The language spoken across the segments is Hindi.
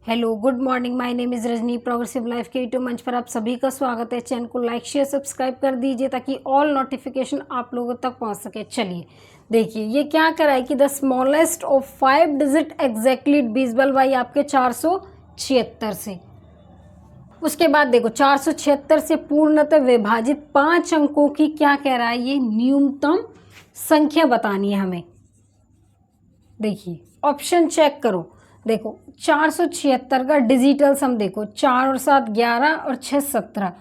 Hello good morning, my name is Rajni. Progressive life के यूट्यूब मंच पर आप सभी का स्वागत है। चैनल को लाइक शेयर सब्सक्राइब कर दीजिए ताकि ऑल नोटिफिकेशन आप लोगों तक पहुंच सके। चलिए देखिए ये क्या करा है कि the smallest of 5 digit exactly divisible by आपके 476 से। उसके बाद देखो 476 से पूर्णतः विभाजित 5 अंकों की क्या कह रहा है, ये न्यूनतम संख्या बतानी है हमें। देखिए ऑप्शन चेक करो। देखो 476 का डिजिटल सम देखो 4 और 7 11 और 6 17।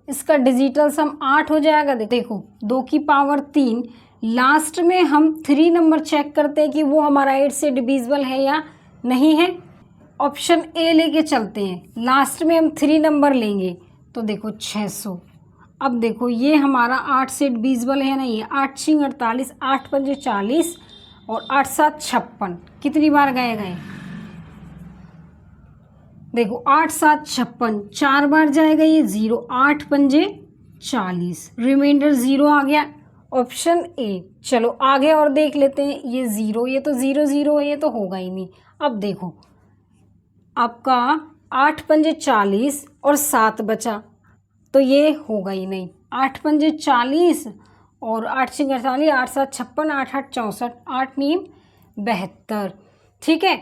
इसका डिजिटल सम 8 हो जाएगा। देखो 2 की पावर 3। लास्ट में हम 3 नंबर चेक करते हैं कि वो हमारा 8 से डिविजिबल है या नहीं है। ऑप्शन ए लेके चलते हैं। लास्ट में हम 3 नंबर लेंगे तो देखो 600। अब देखो ये हमारा 8 से डिविजिबल है नहीं है। 8 6 48, 8 5 40 और 8 7 56। कितनी बार गए? देखो 8 7 56, 4 बार जाएगा ये 0। 8 5 40, रिमाइंडर 0 आ गया। Option A. चलो आगे और देख लेते हैं। ये 0, ये तो 0 0 है, ये तो होगा ही नहीं। अब देखो आपका 8 5 40 और 7 बचा तो ये होगा ही नहीं। 8 5 40 और 8 6 48, 8 7 56, 8 8 64, 8 9 72। ठीक है,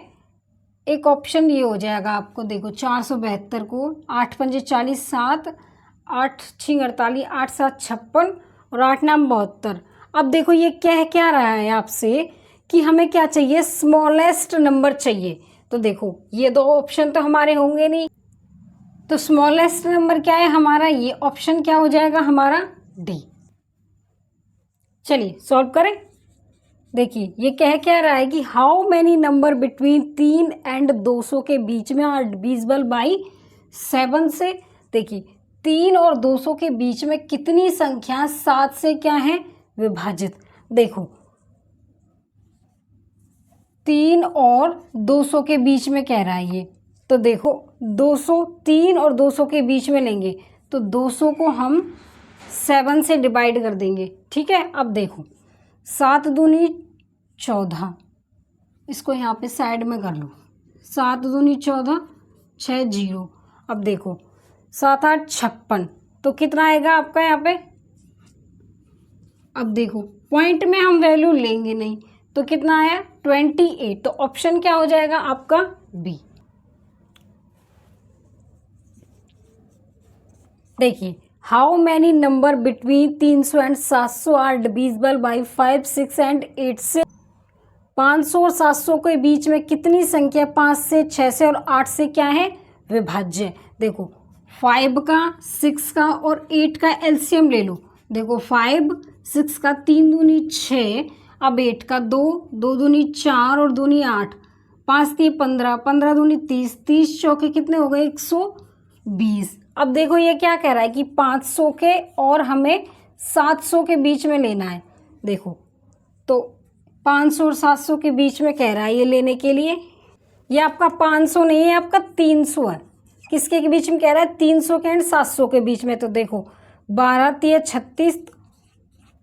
एक ऑप्शन ये हो जाएगा आपको। देखो 472 को 8 5 40 7, 8 6 48, 8 7 56 और 8 9 72। अब देखो ये कह क्या रहा है आपसे कि हमें क्या चाहिए, स्मॉलेस्ट नंबर चाहिए। तो देखो ये दो ऑप्शन तो हमारे होंगे नहीं, तो स्मॉलेस्ट नंबर क्या है हमारा, ये ऑप्शन क्या हो जाएगा हमारा, डी। चलिए सॉल्व करें। देखिए ये कह क्या रहा है कि how many number between 3 and 200 के बीच में आर डिविजिबल बाई 7 से। देखिए 3 और 200 के बीच में कितनी संख्या 7 से क्या है, विभाजित। देखो 3 और 200 के बीच में कह रहा है ये, तो देखो 200, 3 और 200 के बीच में लेंगे तो 200 को हम 7 से डिवाइड कर देंगे। ठीक है, अब देखो 7 दूनी 14, इसको यहाँ पे साइड में कर लो। 7 दूनी 14, 6 0। अब देखो 7 8 56, तो कितना आएगा आपका यहाँ पे। अब देखो पॉइंट में हम वैल्यू लेंगे नहीं तो कितना आया, 28। तो ऑप्शन क्या हो जाएगा आपका, बी। देखिए how many number between 300 and 700 are divisible by 5 6 and 8 से। 500 और 700 के बीच में कितनी संख्या 5 से, 6 से और 8 से क्या है, विभाज्य। देखो 5 का, 6 का और 8 का एलसीएम ले लो। देखो 5 6 का 3 दूनी 6, अब 8 का 2 2 दूनी 4 और दूनी 8, 5 3 15, 15 दूनी 30, 30 चौके कितने हो गए, 120। अब देखो ये क्या कह रहा है कि 500 के और हमें 700 के बीच में लेना है। देखो तो 500 और 700 के बीच में कह रहा है ये लेने के लिए। ये आपका 500 नहीं है, आपका 300 है। किसके के बीच में कह रहा है, 300 के एंड 700 के बीच में। तो देखो 12 3 36,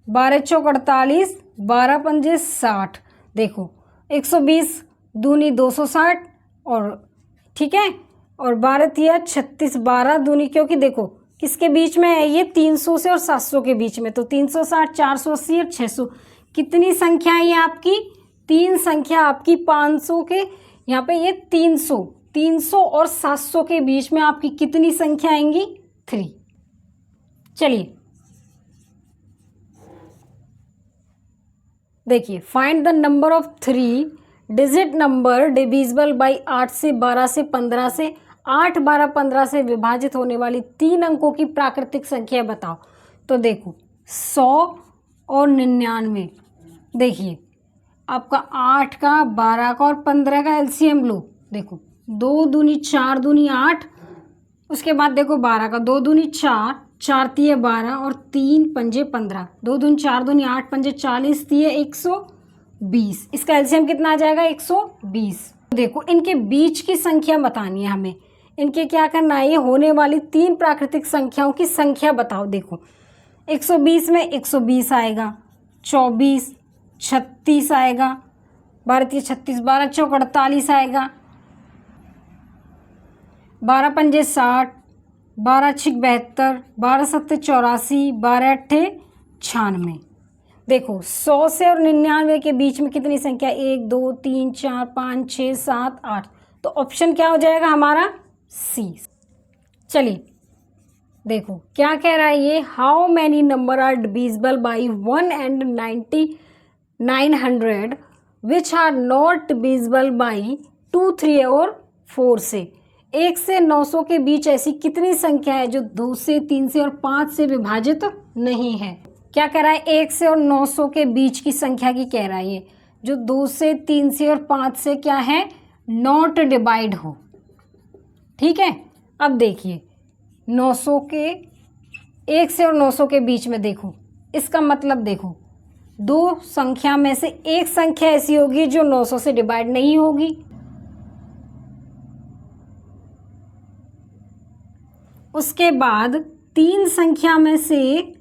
12 चौक 48, 12 पंजे 60। देखो 120 दूनी 260 और ठीक है, और 12 3 36, 12 दूनी, क्योंकि देखो किसके बीच में है ये, 300 से और 700 के बीच में। तो 360, 480 और 600। कितनी संख्या है ये आपकी, 3 संख्या आपकी 500 के यहाँ पे ये 300 और 700 के बीच में आपकी कितनी संख्या आएंगी, 3। चलिए देखिए find the number of 3 digit number divisible by 8 से 12 से 15 से। 8 12 15 से विभाजित होने वाली 3 अंकों की प्राकृतिक संख्या बताओ। तो देखो 100 और 99। देखिए आपका 8 का, 12 का और 15 का एलसीएम लो। देखो 2 दूनी 4 दूनी 8, उसके बाद देखो 12 का 2 दूनी 4, 4 तिये 12 और 3 पंजे 15, 2 दूनी 4 दूनी 8 पंजे 40, तिये 120। इसका एलसीएम कितना आ जाएगा, 120। देखो इनके बीच की संख्या बतानी है हमें। इनके क्या करना है, ये होने वाली 3 प्राकृतिक संख्याओं की संख्या बताओ। देखो 120 में 120 आएगा, 24 36 आएगा, 12 36, 12 चौक 48 आएगा, 12 पंजे 60, 12 छिक 72, 12 सत्ते 84, 12 अट्ठे 96। देखो 100 से और 99 के बीच में कितनी संख्या, 1 2 3 4 5 6 7 8। तो ऑप्शन क्या हो जाएगा हमारा, सी। चलिए देखो क्या कह रहा है ये, how many number are divisible by 1 and 900 which are not divisible by 2 3 और 4 से। 1 से 900 के बीच ऐसी कितनी संख्या है जो 2 से 3 से और 5 से विभाजित नहीं है। क्या कह रहा है, 1 से और 900 के बीच की संख्या की कह रहा है ये, जो 2 से 3 से और 5 से क्या है, नॉट डिवाइड हो। ठीक है, अब देखिए 900 के, 1 से और 900 के बीच में देखो, इसका मतलब देखो दो संख्या में से एक संख्या ऐसी होगी जो 900 से डिवाइड नहीं होगी। उसके बाद 3 संख्या में से,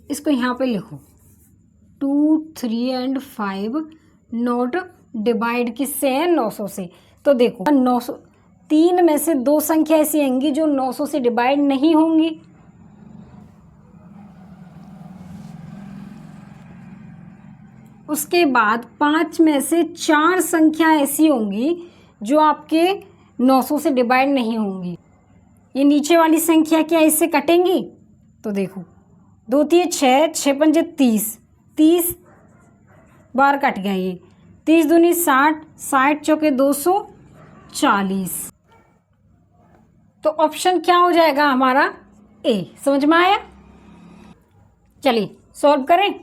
इसको यहाँ पे लिखो, 2 3 and 5 नॉट डिवाइड किससे है, 900 से। तो देखो 900, 3 में से 2 संख्या ऐसी आएंगी जो 900 से डिवाइड नहीं होंगी। उसके बाद 5 में से 4 संख्या ऐसी होंगी जो आपके 900 से डिवाइड नहीं होंगी। ये नीचे वाली संख्या क्या इससे कटेंगी, तो देखो 2 3 6, 6 पंजे 30, 30 बार कट गया ये, 30 दूनी 60, 60 चौके 240। तो ऑप्शन क्या हो जाएगा हमारा, ए। समझ में आया। चलिए सॉल्व करें।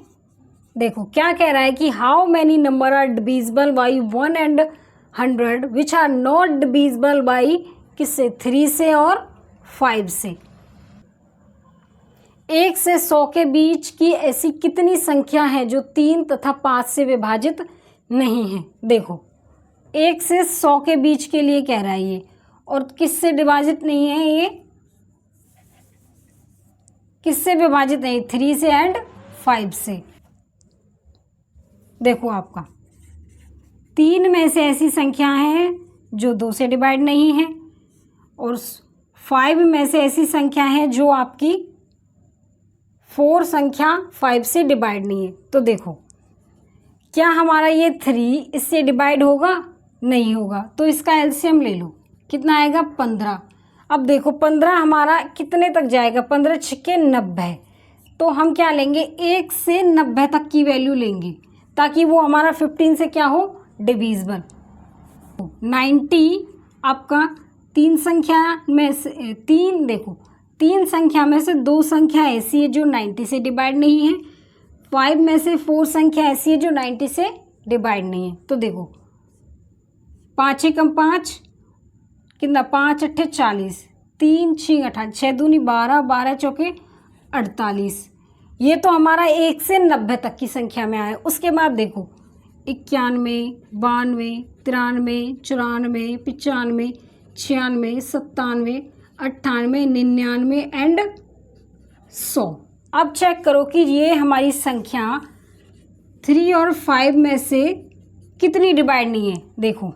देखो क्या कह रहा है कि how many number are divisible by 1 and 100 which are not divisible by किससे, 3 से और 5 से। 1 से 100 के बीच की ऐसी कितनी संख्या है जो 3 तथा 5 से विभाजित नहीं है। देखो 1 से 100 के बीच के लिए कह रहा है ये, और किससे विभाजित नहीं है ये, किससे विभाजित नहीं, 3 से एंड 5 से। देखो आपका 3 में से ऐसी संख्या है जो 2 से डिवाइड नहीं है, और 5 में से ऐसी संख्या है जो आपकी 4 संख्या 5 से डिवाइड नहीं है। तो देखो क्या हमारा ये 3 इससे डिवाइड होगा, नहीं होगा, तो इसका एलसीएम ले लो, कितना आएगा 15। अब देखो 15 हमारा कितने तक जाएगा, 15 छिक्के 90। तो हम क्या लेंगे, 1 से 90 तक की वैल्यू लेंगे ताकि वो हमारा 15 से क्या हो, डिविजिबल। 90 आपका 3 संख्या में से 3, देखो 3 संख्या में से 2 संख्या ऐसी है जो 90 से डिवाइड नहीं है, 5 में से 4 संख्या ऐसी है जो 90 से डिवाइड नहीं है। तो देखो 5 एकम 5 कितना, 5 अट्ठे 40, 3 6 18, 6 दूनी 12, 12 चौके 48। ये तो हमारा 1 से 90 तक की संख्या में आया। उसके बाद देखो 91, 92, 93, 94, 95, 96, 97, 98, 99 एंड 100। अब चेक करो कि ये हमारी संख्या 3 और 5 में से कितनी डिवाइड नहीं है। देखो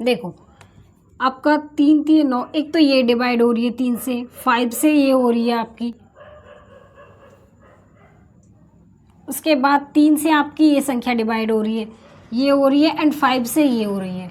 देखो आपका 3 3 9, एक तो ये डिवाइड हो रही है 3 से, 5 से ये हो रही है आपकी, उसके बाद 3 से आपकी ये संख्या डिवाइड हो रही है, ये हो रही है, एंड 5 से ये हो रही है।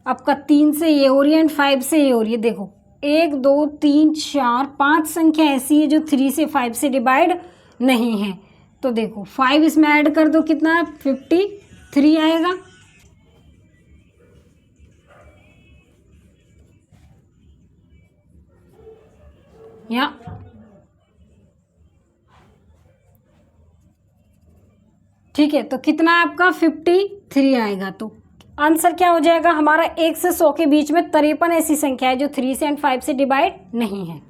आपका 3 से ये हो रही है एंड 5 से ये हो रही है। देखो 1 2 3 4 5 संख्या ऐसी है जो 3 से 5 से डिवाइड नहीं है। तो देखो 5 इसमें ऐड कर दो, कितना 53 आएगा। या ठीक है, तो कितना है आपका 53 आएगा। तो आंसर क्या हो जाएगा हमारा, 1 से 100 के बीच में 53 ऐसी संख्या है जो 3 से एंड 5 से डिवाइड नहीं है।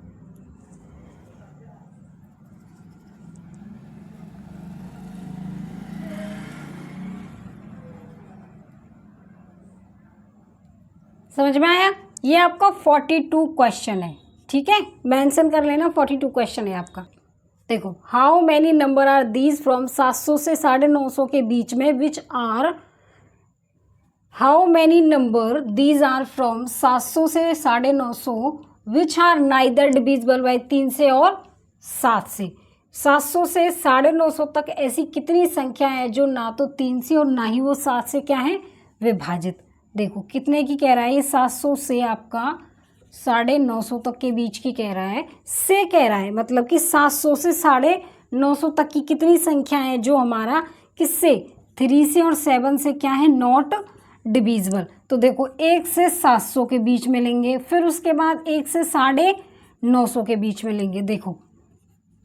समझ में आया? ये आपका 42 क्वेश्चन है। ठीक है, मेंशन कर लेना, 42 क्वेश्चन है आपका। देखो, how many number are these from 700 से 950 के बीच में which are, how many number these are from 700 से 950 which are neither divisible by 3 से और 7 से। 700 से 950 तक ऐसी कितनी संख्या है जो ना तो 3 से और ना ही वो 7 से क्या है, विभाजित। देखो कितने की कह रहा है ये, 700 से आपका 950 तक के बीच की कह रहा है, से कह रहा है मतलब कि 700 से 950 तक की कितनी संख्या है जो हमारा किससे, 3 से और 7 से क्या है, नॉट डिविजिबल। तो देखो 1 से 700 के बीच में लेंगे, फिर उसके बाद 1 से 950 के बीच में लेंगे। देखो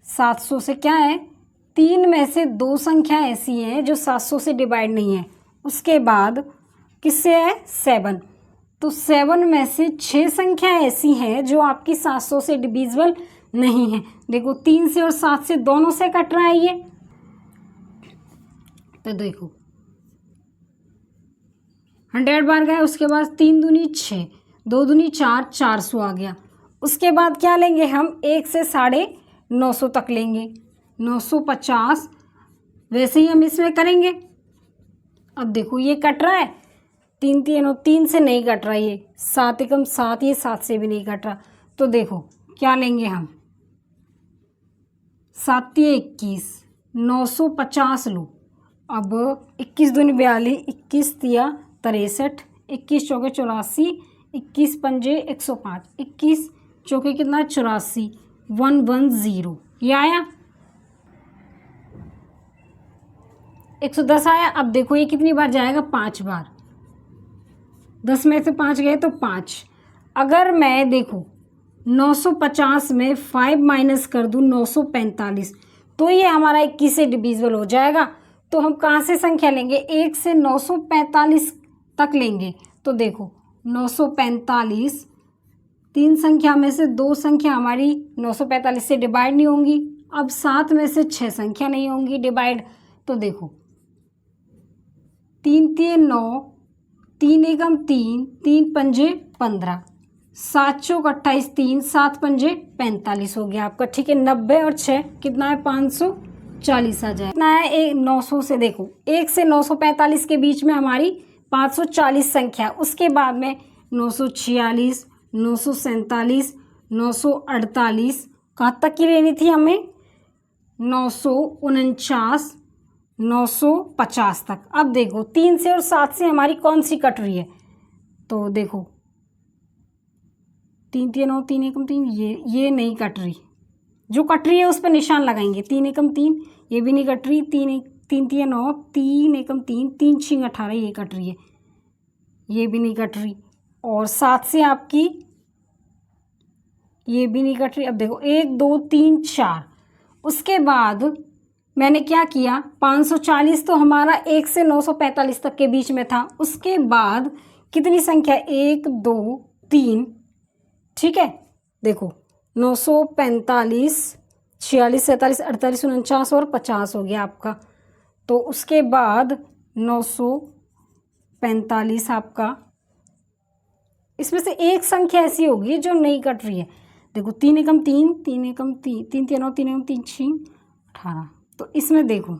700 से क्या है, 3 में से 2 संख्या ऐसी हैं जो 700 से डिवाइड नहीं है। उसके बाद किससे है, 7, तो 7 में से 6 संख्या ऐसी हैं जो आपकी 700 से डिविजिबल नहीं है। देखो 3 से और 7 से दोनों से कट रहा है ये, तो देखो 100 बार गए, उसके बाद 3 दूनी 6, 2 दूनी 4, 400 आ गया। उसके बाद क्या लेंगे हम, 1 से 950 तक लेंगे, 950, वैसे ही हम इसमें करेंगे। अब देखो ये कट रहा है, 3 3 और 3 से नहीं कट रहा, ये 7 एकम 7, ये 7 से भी नहीं कट रहा। तो देखो क्या लेंगे हम, 7 21, 950 लो। अब 21 दूनी 42, 21 तिया 63, 21 चौके 84, 21 पंजे 105, 21 चौके कितना 84, 110, ये आया 110 आया। अब देखो ये कितनी बार जाएगा, 5 बार, 10 में से 5 गए तो 5। अगर मैं देखो 950 में 5 माइनस कर दूँ 945, तो ये हमारा 21 से डिविजिबल हो जाएगा। तो हम कहाँ से संख्या लेंगे, 1 से 945 तक लेंगे। तो देखो 945, 3 संख्या में से 2 संख्या हमारी 945 से डिवाइड नहीं होंगी। अब 7 में से 6 संख्या नहीं होंगी डिवाइड। तो देखो 3 3 9, 3 एकम 3, 3 पंजे 15, 7 चौक 28, 3 7 पंजे 45 हो गया आपका। ठीक है, 90 और 6 कितना है, 540 आ जाए। कितना है, 900 से देखो 1 से 945 के बीच में हमारी 540 संख्या। उसके बाद में 946, 947, 948, कहाँ तक की लेनी थी हमें, 949, 950 तक। अब देखो 3 से और 7 से हमारी कौन सी कट रही है, तो देखो 3 3 9, 3 एकम 3, ये नहीं कट रही। जो कट रही है उस पर निशान लगाएंगे, 3 एकम 3, ये भी नहीं कट रही, 3 3 9, 3 एकम 3, 3 6 18, ये कट रही है, ये भी नहीं कट रही। और 7 से आपकी ये भी नहीं कट रही। अब देखो 1 2 3 4, उसके बाद मैंने क्या किया, 540 तो हमारा 1 से 945 तक के बीच में था। उसके बाद कितनी संख्या, 1 2 3, ठीक है। देखो 945, 46, 47, 48, 49 और 50 हो गया आपका। तो उसके बाद 945 आपका, इसमें से एक संख्या ऐसी होगी जो नहीं कट रही है। देखो 3 एकम 3, 3 एकम 3, 3 3 9, 3 एकम 3 6 18। तो इसमें देखो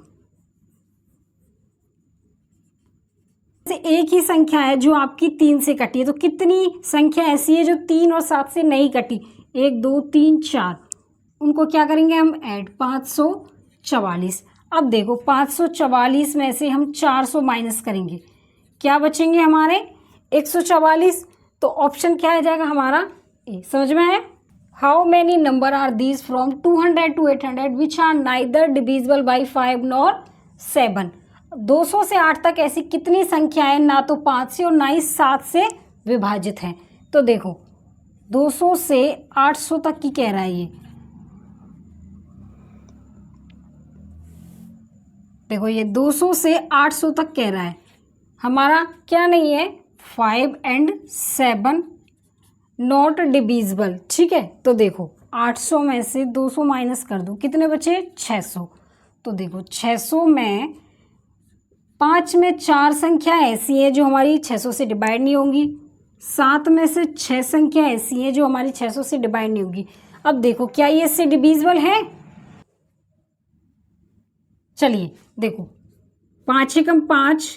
एक ही संख्या है जो आपकी 3 से कटी है। तो कितनी संख्या ऐसी है जो 3 और 7 से नहीं कटी, 1 2 3 4, उनको क्या करेंगे हम ऐड, 544। अब देखो 544 में से हम 400 माइनस करेंगे, क्या बचेंगे हमारे 144। तो ऑप्शन क्या आ जाएगा हमारा ए। समझ में आया? How many number are these from 200 to 800 which are neither divisible by 5 nor 7। 200 से 8 तक ऐसी कितनी संख्याएं ना तो 5 से और ना ही 7 से विभाजित हैं। तो देखो 200 से 800 तक की कह रहा है ये, देखो ये 200 से 800 तक कह रहा है, हमारा क्या नहीं है, 5 and 7 नॉट डिविजिबल। ठीक है, तो देखो 800 में से 200 माइनस कर दो, कितने बचे, 600। तो देखो 600 में 5 में 4 संख्या ऐसी है जो हमारी 600 से डिवाइड नहीं होंगी, 7 में से 6 संख्या ऐसी है जो हमारी 600 से डिवाइड नहीं होगी। अब देखो क्या ये इससे डिविजिबल है, चलिए देखो 5 एकम 5,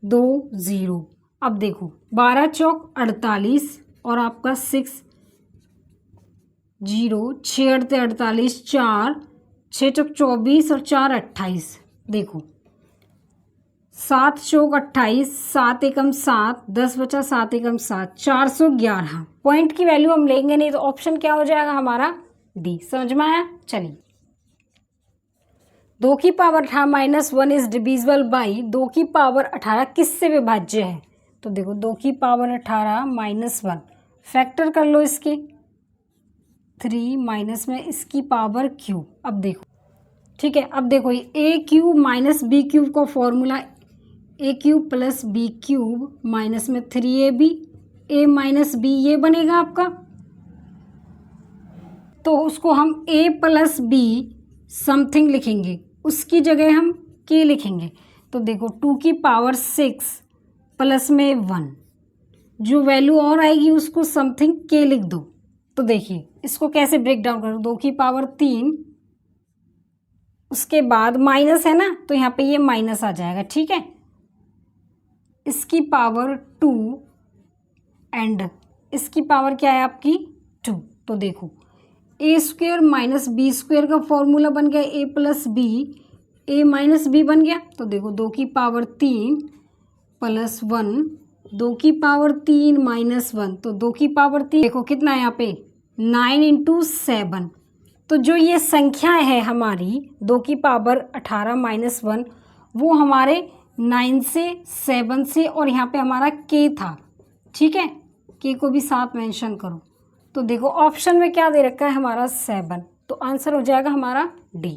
2 0। अब देखो 12 चौक 48 और आपका 6 0, 6 अड़ते 48, 4 6 चौक 24 और 4 28। देखो 7 चौक 28, 7 एकम 7, 10 बचा 7 एकम 7, 411। पॉइंट की वैल्यू हम लेंगे नहीं, तो ऑप्शन क्या हो जाएगा हमारा, डी। समझ में आया? चलिए 2 की power 18 minus 1 is divisible by 2 की पावर 18 किससे विभाज्य है? तो देखो 2 की पावर 18 माइनस 1, फैक्टर कर लो इसके, 3 माइनस में इसकी पावर क्यूब। अब देखो ठीक है, अब देखो ये A cube minus B cube का formula, A cube plus B cube minus में 3ab, ए माइनस बी ये बनेगा आपका, तो उसको हम ए प्लस बी समथिंग लिखेंगे, उसकी जगह हम के लिखेंगे। तो देखो 2 की पावर 6 प्लस में 1, जो वैल्यू और आएगी उसको समथिंग के लिख दो। तो देखिए इसको कैसे ब्रेक डाउन करो, 2 की पावर 3, उसके बाद माइनस है ना, तो यहाँ पे ये माइनस आ जाएगा। ठीक है, इसकी पावर 2 एंड इसकी पावर क्या है आपकी 2। तो देखो ए स्क्वेयर माइनस बी स्क्वेयर का फॉर्मूला बन गया ए प्लस बी, ए माइनस बी बन गया। तो देखो 2 की पावर 3 प्लस 1, 2 की पावर 3 माइनस 1, तो 2 की पावर 3 देखो कितना है यहाँ पे 9 इंटू 7। तो जो ये संख्या है हमारी 2 की पावर 18 माइनस 1, वो हमारे 9 से 7 से, और यहाँ पे हमारा के था। ठीक है, के को भी साथ मेंशन करो। तो देखो ऑप्शन में क्या दे रखा है हमारा 7, तो आंसर हो जाएगा हमारा डी।